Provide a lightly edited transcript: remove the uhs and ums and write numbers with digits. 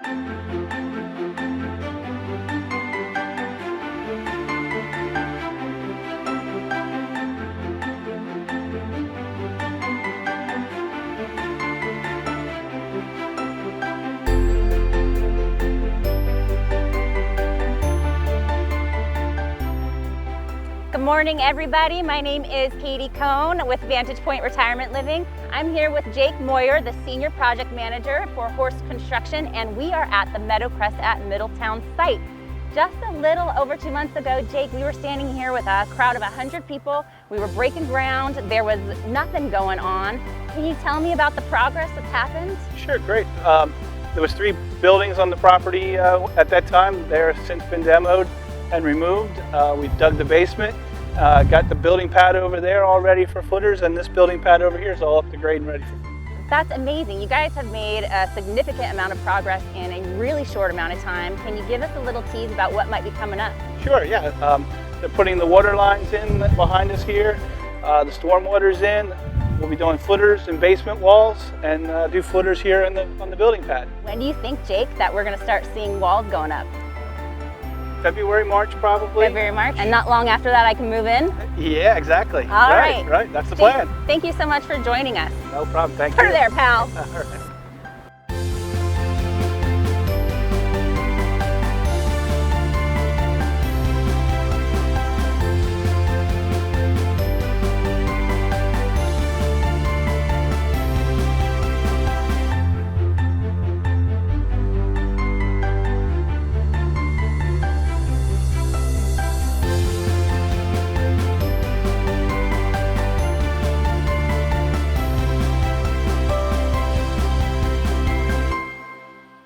Good morning, everybody. My name is Kati Cohn with Vantage Point Retirement Living. I'm here with Jake Moyer, the Senior Project Manager for Horst Construction, and we are at the Meadowcrest at Middletown site. Just a little over 2 months ago, Jake, we were standing here with a crowd of 100 people. We were breaking ground. There was nothing going on. Can you tell me about the progress that's happened? Sure, great. There was 3 buildings on the property at that time. They're since been demoed and removed. We dug the basement, got the building pad over there all ready for footers, and this building pad over here is all up to grade and ready for footers. That's amazing. You guys have made a significant amount of progress in a really short amount of time. Can you give us a little tease about what might be coming up? Sure, yeah. They're putting the water lines in behind us here. The storm water's in. We'll be doing footers and basement walls and do footers here on the building pad. When do you think, Jake, that we're going to start seeing walls going up? February, March, probably. February, March, and not long after that I can move in? Yeah, exactly. All right. Right, that's the plan. Thank you so much for joining us. No problem, thank you. Put her there, pal. All right.